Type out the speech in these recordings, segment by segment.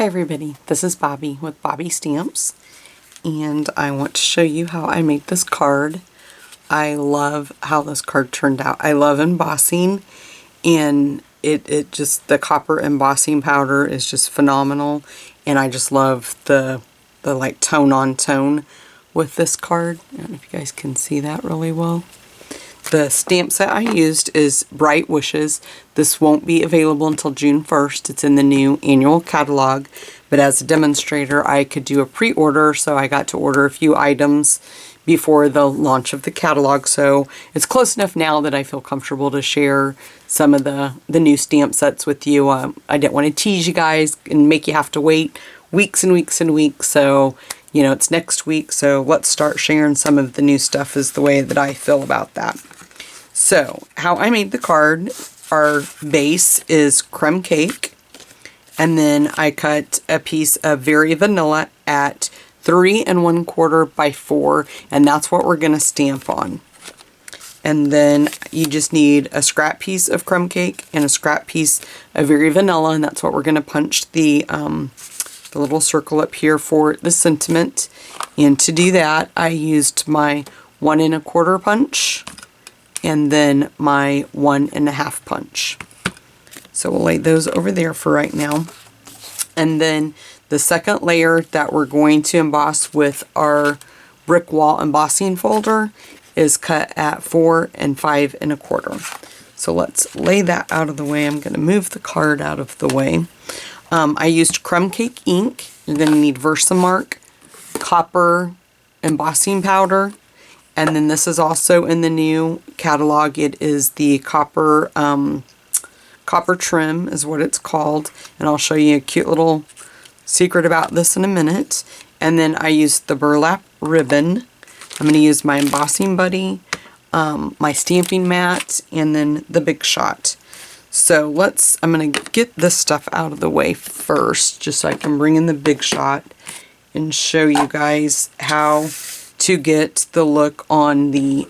Hi everybody, this is Bobby with Bobby Stamps, and I want to show you how I made this card. I love how this card turned out. I love embossing, and it just, the copper embossing powder is just phenomenal, and I just love the like tone on tone with this card. I don't know if you guys can see that really well. The stamp set I used is Bright Wishes. This won't be available until June 1st. It's in the new annual catalog. But as a demonstrator, I could do a pre-order, so I got to order a few items before the launch of the catalog. So it's close enough now that I feel comfortable to share some of the new stamp sets with you. I didn't want to tease you guys and make you have to wait weeks and weeks and weeks. So, you know, it's next week. So let's start sharing some of the new stuff is the way that I feel about that. So, how I made the card, our base is crumb cake, and then I cut a piece of Very Vanilla at 3 1/4 by 4, and that's what we're going to stamp on. And then you just need a scrap piece of crumb cake and a scrap piece of Very Vanilla, and that's what we're going to punch the little circle up here for the sentiment. And to do that, I used my 1 1/4 punch and then my 1 1/2 punch. So we'll lay those over there for right now. And then the second layer that we're going to emboss with our brick wall embossing folder is cut at 4 5 1/4. So let's lay that out of the way. I'm going to move the card out of the way. I used crumb cake ink. You're going to need Versamark, copper embossing powder, and then this is also in the new catalog. It is the copper trim is what it's called, and I'll show you a cute little secret about this in a minute. And then I used the burlap ribbon. I'm going to use my embossing buddy, my stamping mat, and then the Big Shot. So I'm going to get this stuff out of the way first, just so I can bring in the Big Shot and show you guys how to get the look on the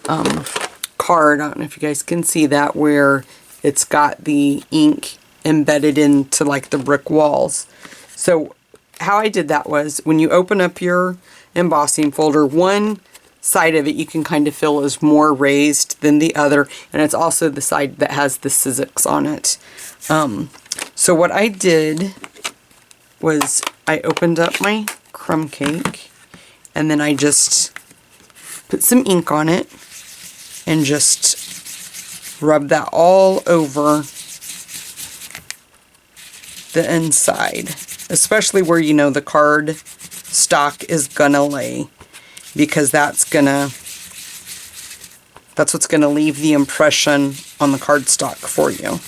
card. I don't know if you guys can see that, where it's got the ink embedded into like the brick walls. So how I did that was, when you open up your embossing folder, one side of it you can kind of feel is more raised than the other, and it's also the side that has the sizzix on it. So what I did was I opened up my crumb cake, and then I just put some ink on it and just rub that all over the inside, especially where you know the card stock is gonna lay, because that's what's gonna leave the impression on the cardstock for you.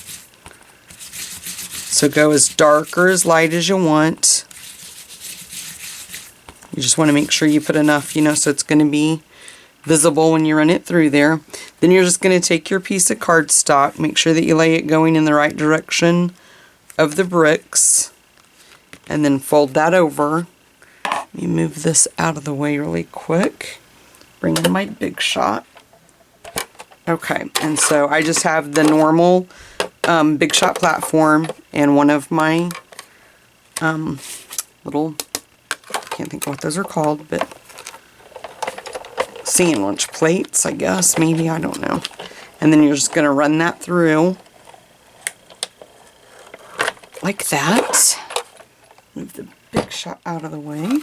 So go as dark or as light as you want. You just want to make sure you put enough, you know, so it's going to be visible when you run it through there. Then you're just going to take your piece of cardstock, make sure that you lay it going in the right direction of the bricks, and then fold that over. Let me move this out of the way really quick. Bring in my Big Shot. Okay, and so I just have the normal Big Shot platform and one of my little, can't think of what those are called, but sandwich plates, I guess, maybe, I don't know. And then you're just going to run that through like that. Move the Big Shot out of the way.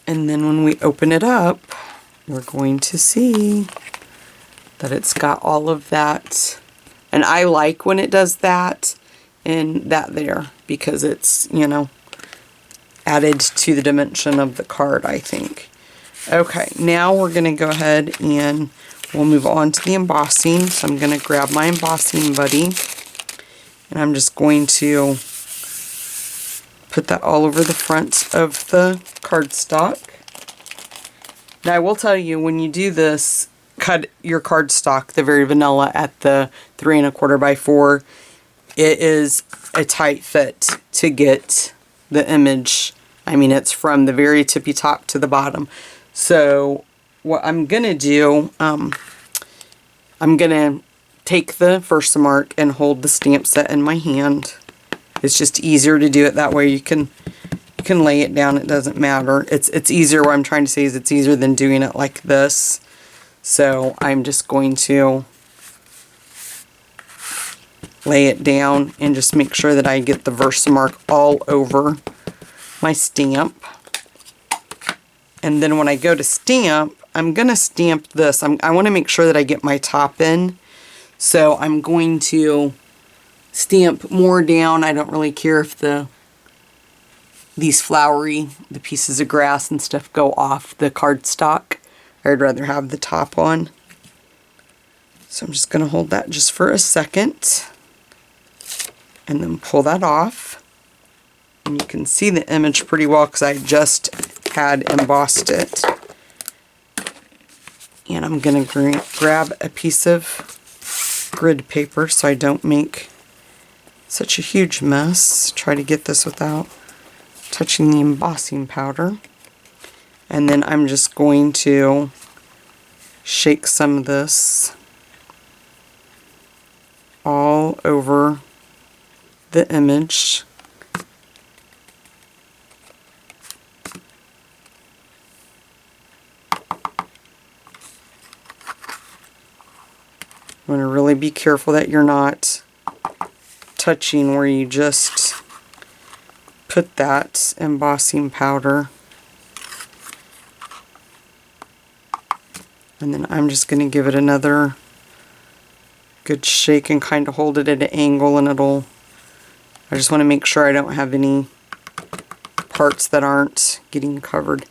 And then when we open it up, you're going to see that it's got all of that. And I like when it does that and that there, because it's, you know, added to the dimension of the card, I think. Okay, now we're going to go ahead and we'll move on to the embossing. So I'm going to grab my embossing buddy, and I'm just going to put that all over the front of the cardstock. Now I will tell you, when you do this, cut your cardstock, the Very Vanilla, at the 3 1/4 by 4. It is a tight fit to get the image. I mean, it's from the very tippy top to the bottom. So what I'm gonna do, I'm I'm gonna take the Versamark and hold the stamp set in my hand. It's just easier to do it that way. You can lay it down, it doesn't matter. It's easier, what I'm trying to say is it's easier than doing it like this. So I'm just going to lay it down and just make sure that I get the Versamark all over my stamp. And then when I go to stamp, I'm going to stamp this. I want to make sure that I get my top in. So I'm going to stamp more down. I don't really care if the pieces of grass and stuff go off the cardstock. I'd rather have the top on. So I'm just going to hold that just for a second and then pull that off. And you can see the image pretty well because I just had embossed it. And I'm going to grab a piece of grid paper so I don't make such a huge mess. Try to get this without touching the embossing powder. And then I'm just going to shake some of this all over the image. You want to really be careful that you're not touching where you just put that embossing powder. And then I'm just going to give it another good shake and kind of hold it at an angle, and I just want to make sure I don't have any parts that aren't getting covered.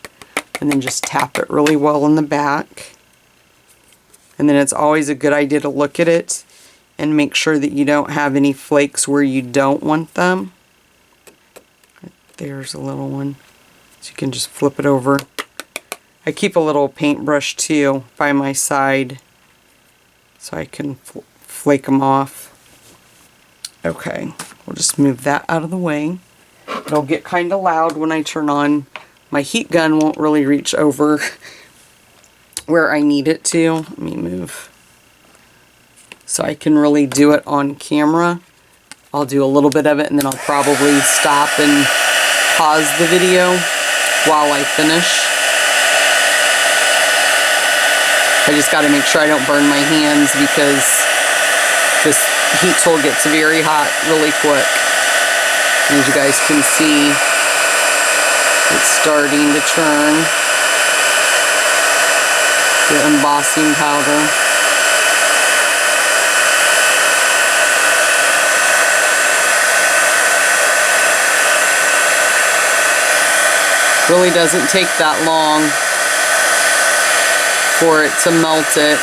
And then just tap it really well in the back. And then it's always a good idea to look at it and make sure that you don't have any flakes where you don't want them. There's a little one. So you can just flip it over. I keep a little paintbrush too by my side so I can flake them off. Okay, we'll just move that out of the way. It'll get kind of loud when I turn on. My heat gun won't really reach over where I need it to. Let me move so I can really do it on camera. I'll do a little bit of it and then I'll probably stop and pause the video while I finish. I just got to make sure I don't burn my hands because this heat tool gets very hot really quick. As you guys can see, it's starting to turn the embossing powder. Really doesn't take that long for it to melt it.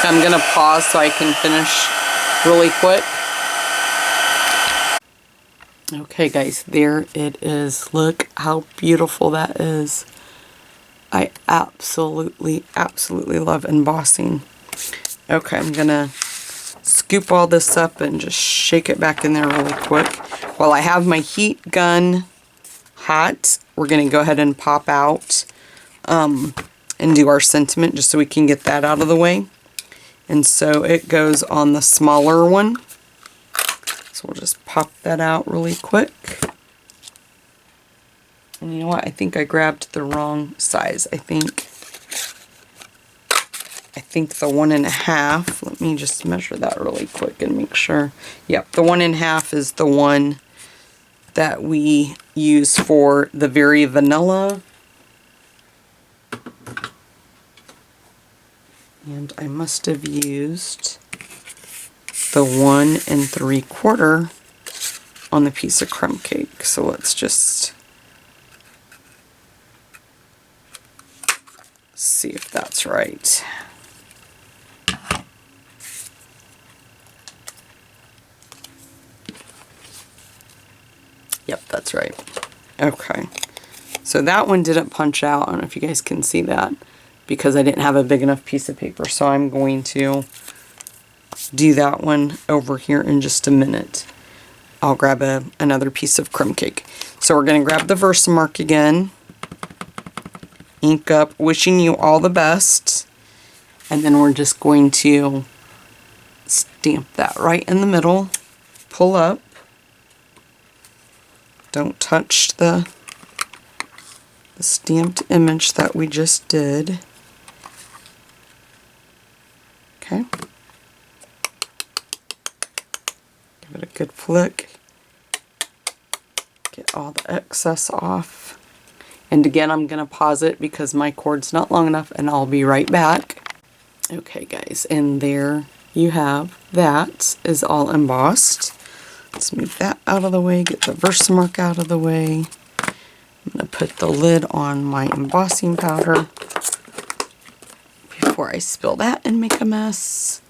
I'm going to pause so I can finish really quick. Okay guys, there it is. Look how beautiful that is. I absolutely love embossing. Okay, I'm going to scoop all this up and just shake it back in there really quick. While I have my heat gun hot, we're going to go ahead and pop out and do our sentiment just so we can get that out of the way. And so it goes on the smaller one. So we'll just pop that out really quick. And you know what? I think I grabbed the wrong size. I think the 1.5. Let me just measure that really quick and make sure. Yep, the 1.5 is the one that we use for the very vanilla. And I must have used the 1 3/4 on the piece of crumb cake. So let's just see if that's right. Yep, that's right. Okay. So that one didn't punch out. I don't know if you guys can see that because I didn't have a big enough piece of paper. So I'm going to do that one over here in just a minute. I'll grab another piece of crumb cake. So we're going to grab the Versamark again. ink up, wishing you all the best. And then we're just going to stamp that right in the middle, pull up. Don't touch the stamped image that we just did. Okay. Give it a good flick. Get all the excess off. And again, I'm going to pause it because my cord's not long enough, and I'll be right back. Okay guys, and there you have that is all embossed. Let's move that out of the way, get the Versamark out of the way. I'm going to put the lid on my embossing powder before I spill that and make a mess.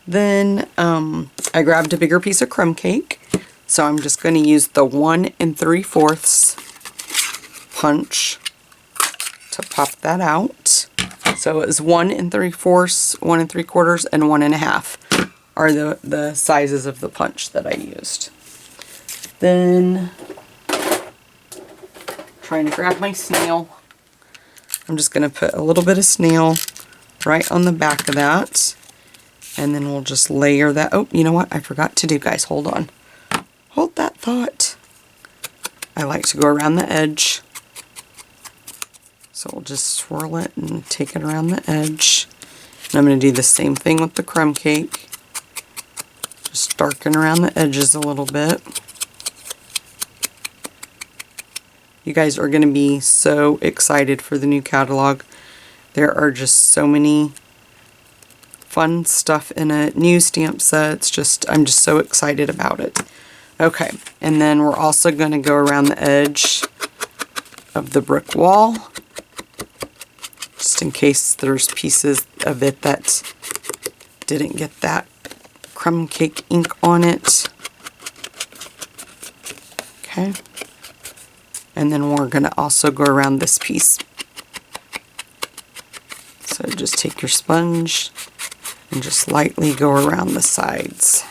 Then I grabbed a bigger piece of crumb cake, so I'm just going to use the 1 3/4 punch to pop that out. So it was 1 3/4, 1 3/4, and 1 1/2 are the sizes of the punch that I used. Then, trying to grab my snail. I'm just going to put a little bit of snail right on the back of that. And then we'll just layer that. Oh, you know what? I forgot to do, guys. Hold on. Hold that thought. I like to go around the edge. So we'll just swirl it and take it around the edge. And I'm going to do the same thing with the crumb cake. Just darken around the edges a little bit. You guys are going to be so excited for the new catalog. There are just so many fun stuff in it. New stamp sets. I'm just so excited about it. Okay, and then we're also going to go around the edge of the brick wall, just in case there's pieces of it that didn't get that crumb cake ink on it. Okay, and then we're going to also go around this piece. So just take your sponge and just lightly go around the sides.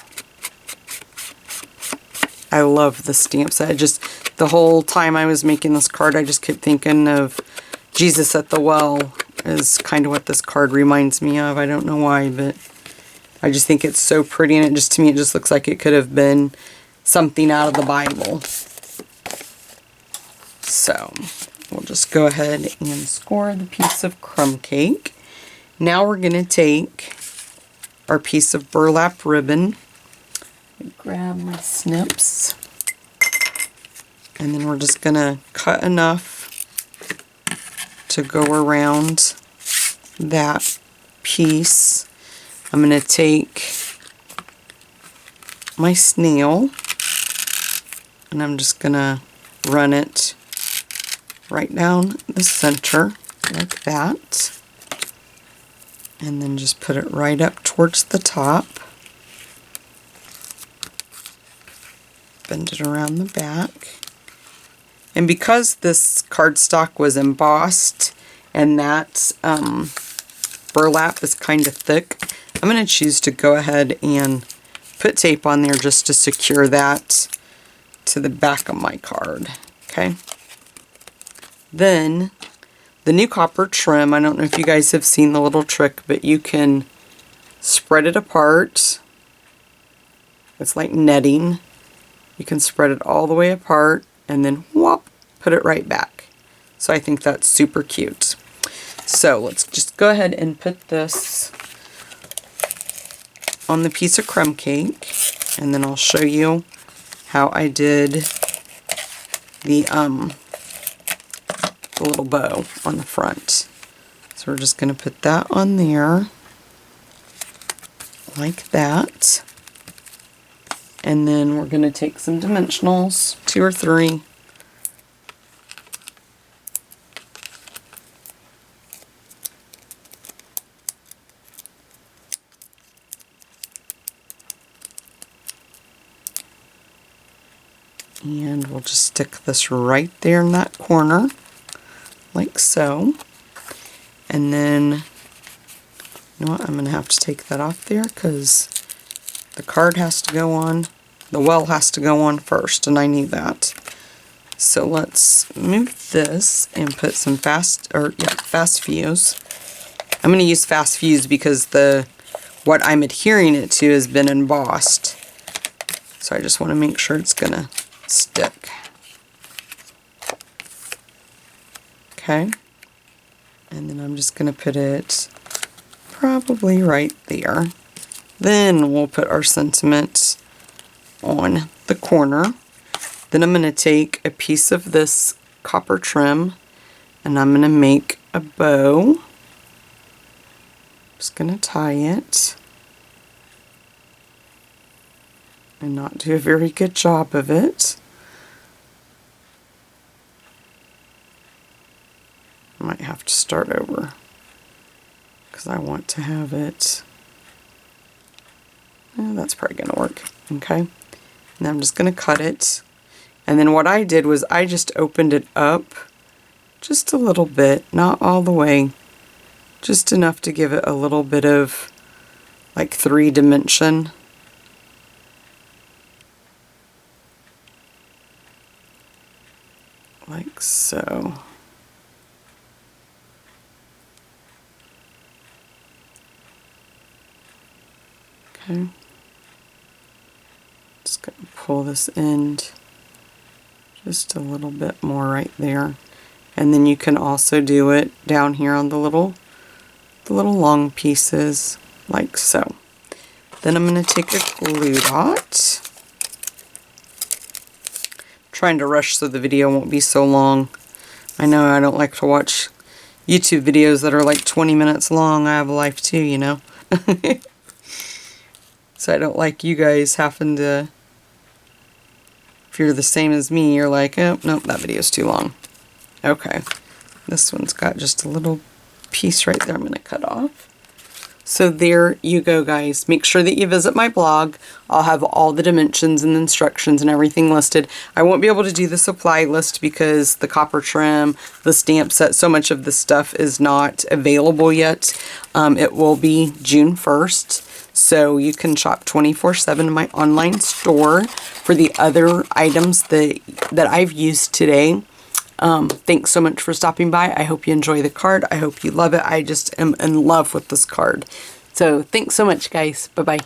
I love the stamp set. The whole time I was making this card, I just kept thinking of Jesus at the well is kind of what this card reminds me of. I don't know why, but I just think it's so pretty, and to me it just looks like it could have been something out of the Bible. So we'll just go ahead and score the piece of crumb cake. Now we're going to take our piece of burlap ribbon. Grab my snips, and then we're just going to cut enough to go around that piece. I'm going to take my snail, and I'm just going to run it right down the center like that, and then just put it right up towards the top. Bend it around the back. And because this cardstock was embossed and that burlap is kind of thick, I'm going to choose to go ahead and put tape on there just to secure that to the back of my card. Okay. Then the new copper trim, I don't know if you guys have seen the little trick, but you can spread it apart. It's like netting. You can spread it all the way apart and then whop, put it right back. So I think that's super cute. So let's just go ahead and put this on the piece of crumb cake, and then I'll show you how I did the little bow on the front. So we're just going to put that on there like that. And then we're going to take some dimensionals, 2 or 3. And we'll just stick this right there in that corner, like so. And then, you know what, I'm going to have to take that off there because the card has to go on. The well has to go on first, and I need that. So let's move this and put some fast fuse. I'm going to use fast fuse because what I'm adhering it to has been embossed. So I just want to make sure it's going to stick. Okay. And then I'm just going to put it probably right there. Then we'll put our sentiment on the corner. Then I'm going to take a piece of this copper trim and I'm going to make a bow. Just going to tie it and not do a very good job of it. I might have to start over because I want to have it. That's probably going to work. Okay. And I'm just going to cut it. And then what I did was I just opened it up just a little bit, not all the way, just enough to give it a little bit of like 3-dimension. Like so. Okay. Just going to pull this end just a little bit more right there. And then you can also do it down here on the little long pieces, like so. Then I'm going to take a glue dot. Trying to rush so the video won't be so long. I know I don't like to watch YouTube videos that are like 20 minutes long. I have a life too, you know. So I don't like you guys having to, if you're the same as me, you're like, oh, nope, that video's too long. Okay, this one's got just a little piece right there I'm going to cut off. So there you go, guys. Make sure that you visit my blog. I'll have all the dimensions and instructions and everything listed. I won't be able to do the supply list because the copper trim, the stamp set, so much of this stuff is not available yet. It will be June 1st. So you can shop 24/7 in my online store for the other items that I've used today. Thanks so much for stopping by. I hope you enjoy the card. I hope you love it. I just am in love with this card. So thanks so much, guys. Bye-bye.